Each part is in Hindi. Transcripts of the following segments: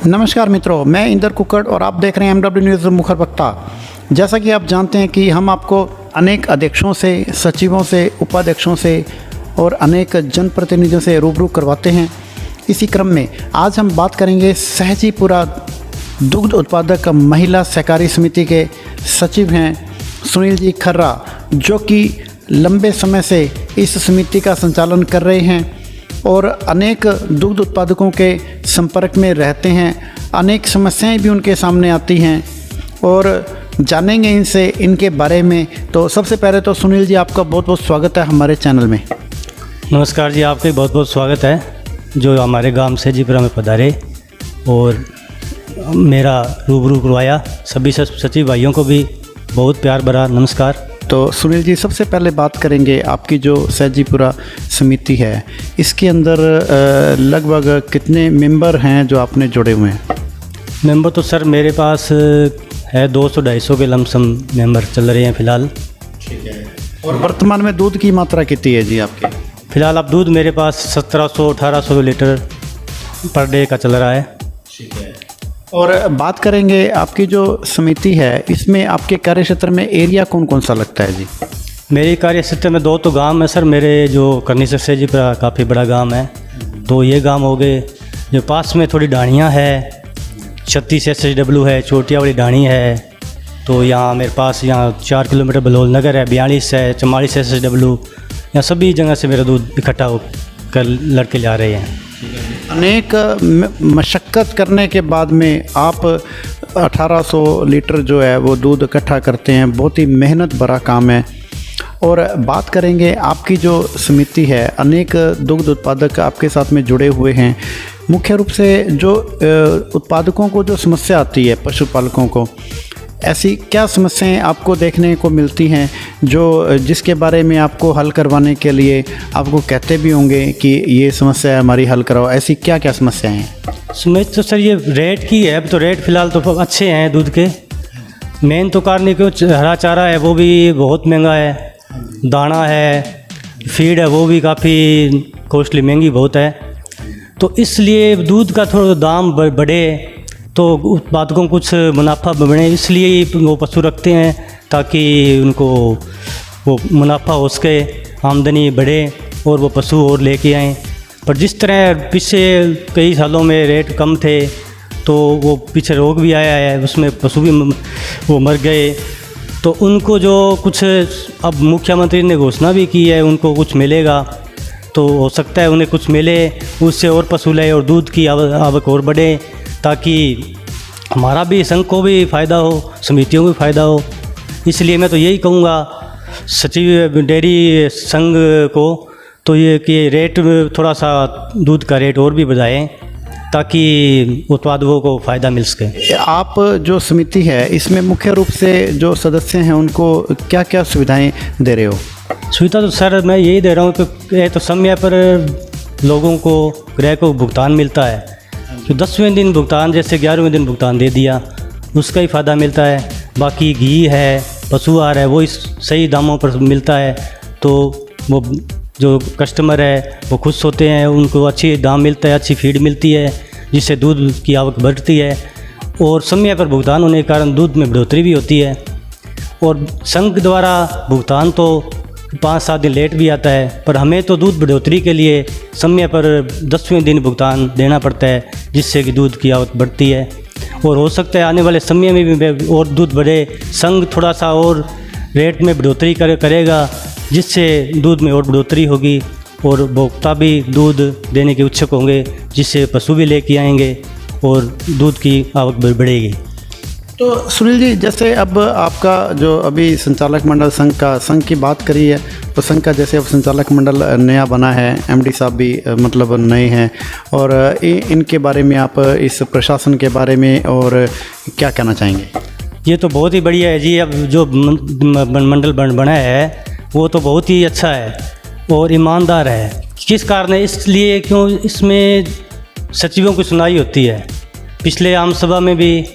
नमस्कार मित्रों, मैं इंदर कुक्कड़ और आप देख रहे हैं MW न्यूज़ मुखर वक्ता। जैसा कि आप जानते हैं कि हम आपको अनेक अध्यक्षों से, सचिवों से, उपाध्यक्षों से और अनेक जनप्रतिनिधियों से रूबरू करवाते हैं। इसी क्रम में आज हम बात करेंगे सहजीपुरा दुग्ध उत्पादक महिला सहकारी समिति के सचिव हैं सुनील जी खर्रा, जो कि लंबे समय से इस समिति का संचालन कर रहे हैं और अनेक दुग्ध उत्पादकों के संपर्क में रहते हैं। अनेक समस्याएं भी उनके सामने आती हैं और जानेंगे इनसे इनके बारे में। तो सबसे पहले तो सुनील जी, आपका बहुत बहुत स्वागत है हमारे चैनल में। नमस्कार जी, आपका बहुत बहुत स्वागत है जो हमारे गांव सहजीपुरा में पधारे और मेरा रूबरू करवाया। सभी सचिव भाइयों को भी बहुत प्यार भरा नमस्कार। तो सुनील जी, सबसे पहले बात करेंगे आपकी जो सहजीपुरा समिति है, इसके अंदर लगभग कितने मेंबर हैं जो आपने जुड़े हुए हैं? मेंबर तो सर मेरे पास है 200-250 के लमसम मेंबर चल रहे हैं फ़िलहाल। ठीक है। और वर्तमान में दूध की मात्रा कितनी है जी आपके? फ़िलहाल अब दूध मेरे पास 1700-1800 लीटर पर डे का चल रहा है। ठीक है। और बात करेंगे आपकी जो समिति है, इसमें आपके कार्य क्षेत्र में एरिया कौन कौन सा लगता है जी? मेरे कार्य क्षेत्र में 2 तो गांव है सर। मेरे जो करनी से सहजीपुरा काफ़ी बड़ा गांव है, तो ये गांव हो गए। जो पास में थोड़ी डाणियाँ है, 36 SHW है, चोटिया वाली डाणी है। तो यहाँ मेरे पास यहाँ 4 किलोमीटर बलोल नगर है, 42 है, 44 SHW। यहाँ सभी जगह से मेरा दूध इकट्ठा होकर लड़के ला रहे हैं। अनेक मशक्क़त करने के बाद में आप 1800 लीटर जो है वो दूध इकट्ठा करते हैं। बहुत ही मेहनत भरा काम है। और बात करेंगे आपकी जो समिति है, अनेक दुग्ध उत्पादक आपके साथ में जुड़े हुए हैं। मुख्य रूप से जो उत्पादकों को जो समस्या आती है, पशुपालकों को, ऐसी क्या समस्याएं आपको देखने को मिलती हैं जो जिसके बारे में आपको हल करवाने के लिए आपको कहते भी होंगे कि ये समस्या हमारी हल कराओ? ऐसी क्या क्या समस्याएं हैं? समस्या तो सर ये रेट की है। अब तो रेट फ़िलहाल तो अच्छे हैं दूध के। मेन तो कारण कि हरा चारा है वो भी बहुत महंगा है, दाना है, फीड है वो भी काफ़ी कॉस्टली महंगी बहुत है। तो इसलिए दूध का थोड़ा दाम बढ़े तो उत्पादकों को कुछ मुनाफा बने, इसलिए वो पशु रखते हैं ताकि उनको वो मुनाफा हो सके, आमदनी बढ़े और वो पशु और लेके आएँ। पर जिस तरह पिछले कई सालों में रेट कम थे तो वो पीछे रोग भी आया है, उसमें पशु भी वो मर गए। तो उनको जो कुछ अब मुख्यमंत्री ने घोषणा भी की है उनको कुछ मिलेगा, तो हो सकता है उन्हें कुछ मिले, उससे और पशु ले और दूध की आवक और बढ़े, ताकि हमारा भी संघ को भी फ़ायदा हो, समितियों को भी फ़ायदा हो। इसलिए मैं तो यही कहूँगा सचिव डेयरी संघ को तो ये कि रेट थोड़ा सा दूध का रेट और भी बढ़ाएं ताकि उत्पादकों को फ़ायदा मिल सके। आप जो समिति है इसमें मुख्य रूप से जो सदस्य हैं उनको क्या क्या सुविधाएं दे रहे हो? सुविधा तो सर मैं यही दे रहा हूँ कि तो समय पर लोगों को, ग्राहक को भुगतान मिलता है। तो 10वें दिन भुगतान, जैसे 11वें दिन भुगतान दे दिया, उसका ही फ़ायदा मिलता है। बाकी घी है, पशु आहार है, वो इस सही दामों पर मिलता है। तो वो जो कस्टमर है वो खुश होते हैं, उनको अच्छी दाम मिलता है, अच्छी फीड मिलती है, जिससे दूध की आवक बढ़ती है। और समय पर भुगतान होने के कारण दूध में बढ़ोतरी भी होती है। और संघ द्वारा भुगतान तो 5-7 दिन लेट भी आता है, पर हमें तो दूध बढ़ोतरी के लिए समय पर 10वें दिन भुगतान देना पड़ता है, जिससे कि दूध की आवक बढ़ती है। और हो सकता है आने वाले समय में भी और दूध बढ़े। संघ थोड़ा सा और रेट में बढ़ोतरी करेगा, जिससे दूध में और बढ़ोतरी होगी और उपभोक्ता भी दूध देने के इच्छुक होंगे, जिससे पशु भी लेके आएंगे और दूध की आवक बढ़ेगी। तो सुनील जी, जैसे अब आपका जो अभी संचालक मंडल संघ की बात करी है, तो संघ का जैसे अब संचालक मंडल नया बना है, MD साहब भी मतलब नए हैं, और इनके बारे में आप इस प्रशासन के बारे में और क्या कहना चाहेंगे? ये तो बहुत ही बढ़िया है जी। अब जो मंडल बना है वो तो बहुत ही अच्छा है और ईमानदार है। किस कारण है? इसलिए क्यों इसमें सचिवों की सुनवाई होती है। पिछले आम सभा में भी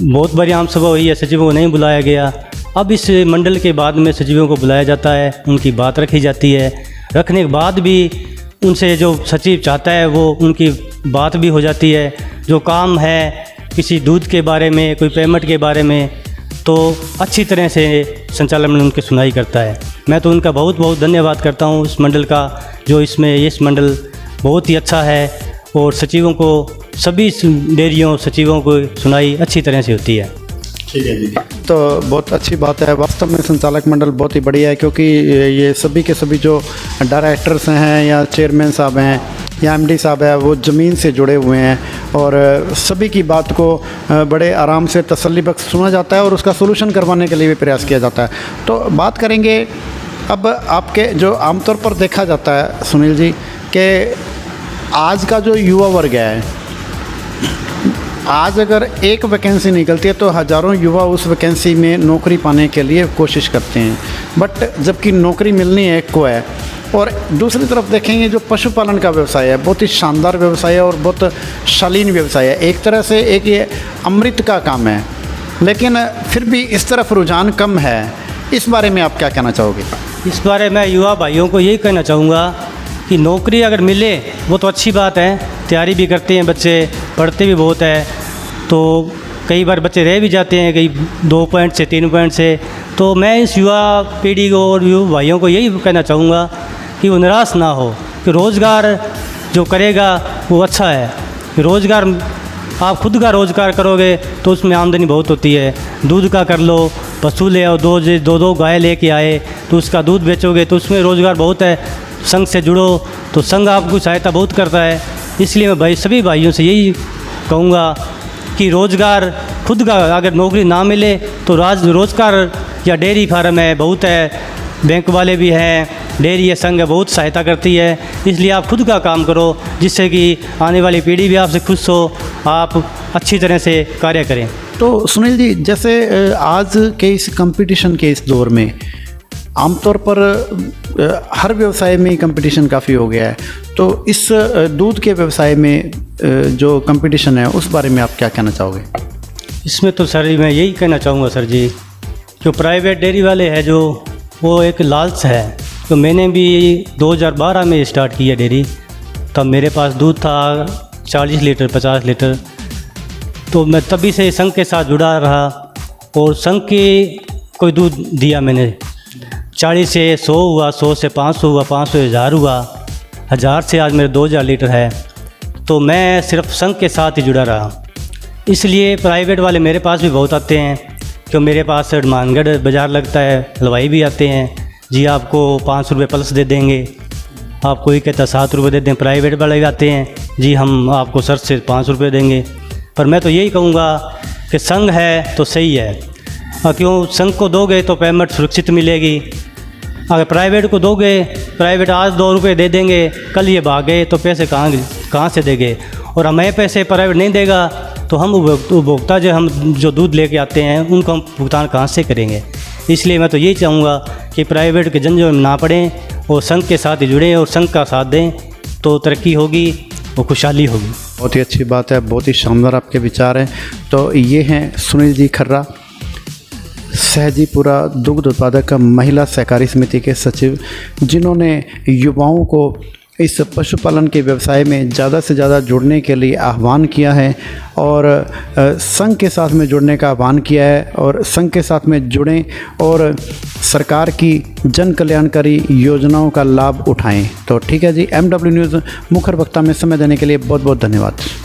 बहुत बड़ी आम सभा हुई है, सचिवों को नहीं बुलाया गया। अब इस मंडल के बाद में सचिवों को बुलाया जाता है, उनकी बात रखी जाती है। रखने के बाद भी उनसे जो सचिव चाहता है वो उनकी बात भी हो जाती है। जो काम है किसी दूध के बारे में, कोई पेमेंट के बारे में, तो अच्छी तरह से संचालक मंडल उनकी सुनवाई करता है। मैं तो उनका बहुत बहुत धन्यवाद करता हूँ इस मंडल का, जो इसमें इस मंडल बहुत ही अच्छा है और सचिवों को, सभी डेयरियों सचिवों को सुनाई अच्छी तरह से होती है। ठीक है दीदी, तो बहुत अच्छी बात है। वास्तव में संचालक मंडल बहुत ही बढ़िया है, क्योंकि ये सभी के सभी जो डायरेक्टर्स हैं या चेयरमैन साहब हैं या एमडी साहब है, वो ज़मीन से जुड़े हुए हैं और सभी की बात को बड़े आराम से तसल्लीबख्श सुना जाता है और उसका सोल्यूशन करवाने के लिए भी प्रयास किया जाता है। तो बात करेंगे अब आपके, जो आमतौर पर देखा जाता है सुनील जी, कि आज का जो युवा वर्ग है, आज अगर एक वैकेंसी निकलती है तो हज़ारों युवा उस वैकेंसी में नौकरी पाने के लिए कोशिश करते हैं, बट जबकि नौकरी मिलनी एक को है। और दूसरी तरफ देखेंगे जो पशुपालन का व्यवसाय है, बहुत ही शानदार व्यवसाय है और बहुत शालीन व्यवसाय है। एक तरह से एक ये अमृत का काम है, लेकिन फिर भी इस तरफ रुझान कम है। इस बारे में आप क्या कहना चाहोगे? इस बारे में युवा भाइयों को यही कहना चाहूँगा कि नौकरी अगर मिले वो तो अच्छी बात है, तैयारी भी करते हैं बच्चे, पढ़ते भी बहुत है, तो कई बार बच्चे रह भी जाते हैं कई 2 पॉइंट से 3 पॉइंट से। तो मैं इस युवा पीढ़ी को और युवा भाइयों को यही कहना चाहूँगा कि वो निराश ना हो, कि रोज़गार जो करेगा वो अच्छा है। कि रोज़गार, आप खुद का रोज़गार करोगे तो उसमें आमदनी बहुत होती है। दूध का कर लो, पशु ले आओ, दो गाय लेके आए तो उसका दूध बेचोगे तो उसमें रोज़गार बहुत है। संघ से जुड़ो तो संघ आपको सहायता बहुत करता है। इसलिए मैं भाई सभी भाइयों से यही कहूँगा कि रोज़गार खुद का, अगर नौकरी ना मिले तो रोज़गार या डेयरी फार्म है बहुत है, बैंक वाले भी हैं, डेयरी या संघ बहुत सहायता करती है। इसलिए आप खुद का काम करो जिससे कि आने वाली पीढ़ी भी आपसे खुश हो, आप अच्छी तरह से कार्य करें। तो सुनील जी, जैसे आज के इस कंपटीशन के इस दौर में आमतौर पर हर व्यवसाय में कंपटीशन काफ़ी हो गया है, तो इस दूध के व्यवसाय में जो कंपटीशन है उस बारे में आप क्या कहना चाहोगे? इसमें तो सर मैं यही कहना चाहूँगा सर जी, जो प्राइवेट डेयरी वाले हैं जो, वो एक लालच है। तो मैंने भी 2012 में स्टार्ट किया डेयरी, तब मेरे पास दूध था 40 लीटर 50 लीटर। तो मैं तभी से संघ के साथ जुड़ा रहा और संघ के कोई दूध दिया मैंने, 40 से 100 हुआ, 100 से 500 हुआ, 500 से 1000 हुआ, 1000 से आज मेरे 2000 लीटर है। तो मैं सिर्फ संघ के साथ ही जुड़ा रहा। इसलिए प्राइवेट वाले मेरे पास भी बहुत आते हैं, क्यों मेरे पास हनुमानगढ़ बाज़ार लगता है, हलवाई भी आते हैं, जी आपको 500 रुपये प्लस दे देंगे, आपको कोई कहता 7 रुपये दे दें। प्राइवेट वाले भी आते हैं, जी हम आपको सर से 500 रुपये देंगे। पर मैं तो यही कहूँगा कि संघ है तो सही है, और क्यों संघ को दोगे तो पेमेंट सुरक्षित मिलेगी। अगर प्राइवेट को दोगे, प्राइवेट आज 2 रुपये दे देंगे, कल ये भागे तो पैसे कहाँ से देंगे? और हमें पैसे प्राइवेट नहीं देगा तो हम उपभोक्ता जो दूध लेके आते हैं उनको हम भुगतान कहाँ से करेंगे? इसलिए मैं तो यही चाहूँगा कि प्राइवेट के झंझट में ना पड़ें और संघ के साथ ही जुड़ें और संघ का साथ दें, तो तरक्की होगी और खुशहाली होगी। बहुत ही अच्छी बात है, बहुत ही शानदार आपके विचार हैं। तो ये हैं सुनील जी खर्रा, सहजीपुरा दुग्ध उत्पादक महिला सहकारी समिति के सचिव, जिन्होंने युवाओं को इस पशुपालन के व्यवसाय में ज़्यादा से ज़्यादा जुड़ने के लिए आह्वान किया है और संघ के साथ में जुड़ने का आह्वान किया है और संघ के साथ में जुड़ें और सरकार की जन कल्याणकारी योजनाओं का लाभ उठाएं। तो ठीक है जी, MW न्यूज़ मुखर वक्ता में समय देने के लिए बहुत बहुत धन्यवाद।